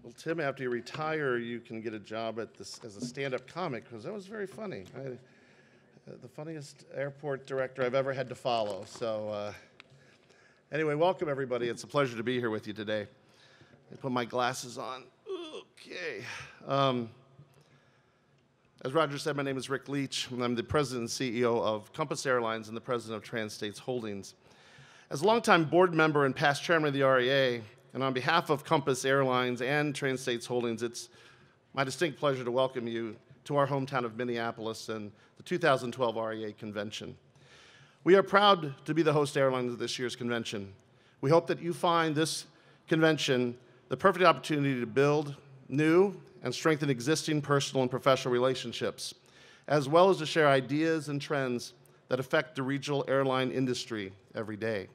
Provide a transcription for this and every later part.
Well, Tim, after you retire, you can get a job at this as a stand-up comic, because that was very funny. The funniest airport director I've ever had to follow. So anyway, welcome everybody. It's a pleasure to be here with you today. I put my glasses on. Okay. As Roger said, my name is Rick Leach, and I'm the president and CEO of Compass Airlines and the president of Trans-States Holdings. As a longtime board member and past chairman of the REA, and on behalf of Compass Airlines and Trans-States Holdings, it's my distinct pleasure to welcome you to our hometown of Minneapolis and the 2012 REA convention. We are proud to be the host airline of this year's convention. We hope that you find this convention the perfect opportunity to build new and strengthen existing personal and professional relationships, as well as to share ideas and trends that affect the regional airline industry every day.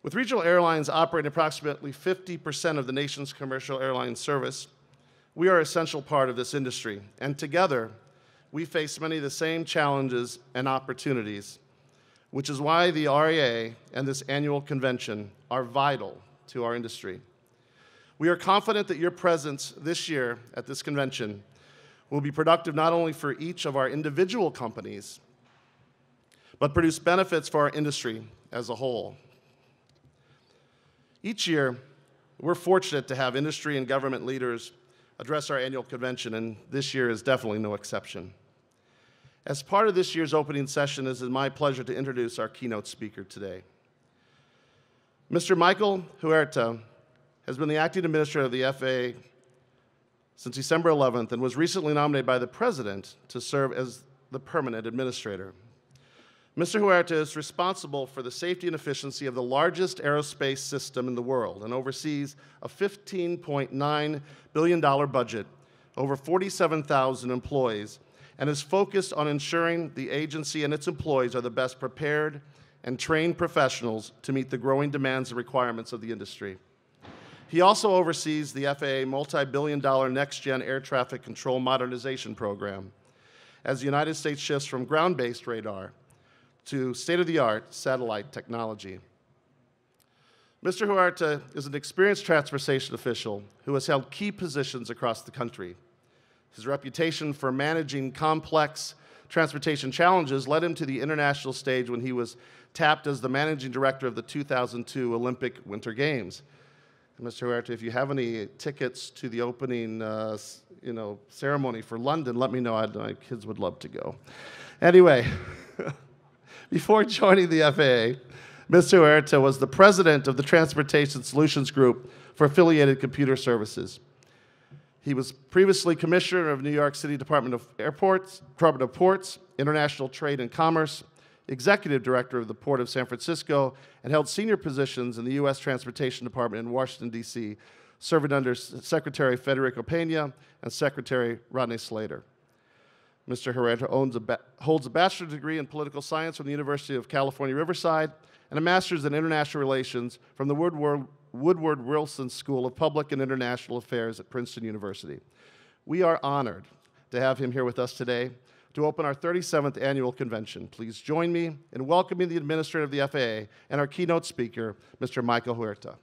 With regional airlines operating approximately 50% of the nation's commercial airline service, we are an essential part of this industry, and together, we face many of the same challenges and opportunities, which is why the REA and this annual convention are vital to our industry. We are confident that your presence this year at this convention will be productive not only for each of our individual companies, but produce benefits for our industry as a whole. Each year, we're fortunate to have industry and government leaders address our annual convention, and this year is definitely no exception. As part of this year's opening session, it is my pleasure to introduce our keynote speaker today. Mr. Michael Huerta has been the acting administrator of the FAA since December 11th and was recently nominated by the President to serve as the permanent administrator. Mr. Huerta is responsible for the safety and efficiency of the largest aerospace system in the world and oversees a $15.9 billion budget, over 47,000 employees, and is focused on ensuring the agency and its employees are the best prepared and trained professionals to meet the growing demands and requirements of the industry. He also oversees the FAA multi-billion-dollar next-gen air traffic control modernization program as the United States shifts from ground-based radar to state-of-the-art satellite technology. Mr. Huerta is an experienced transportation official who has held key positions across the country. His reputation for managing complex transportation challenges led him to the international stage when he was tapped as the managing director of the 2002 Olympic Winter Games. And Mr. Huerta, if you have any tickets to the opening ceremony for London, let me know. My kids would love to go. Anyway, before joining the FAA, Mr. Huerta was the president of the Transportation Solutions Group for Affiliated Computer Services. He was previously commissioner of New York City Department of Ports, International Trade and Commerce, executive director of the Port of San Francisco, and held senior positions in the U.S. Transportation Department in Washington, D.C., serving under Secretary Federico Pena and Secretary Rodney Slater. Mr. Huerta holds a bachelor's degree in political science from the University of California, Riverside, and a master's in international relations from the Woodward Wilson School of Public and International Affairs at Princeton University. We are honored to have him here with us today to open our 37th annual convention. Please join me in welcoming the administrator of the FAA and our keynote speaker, Mr. Michael Huerta.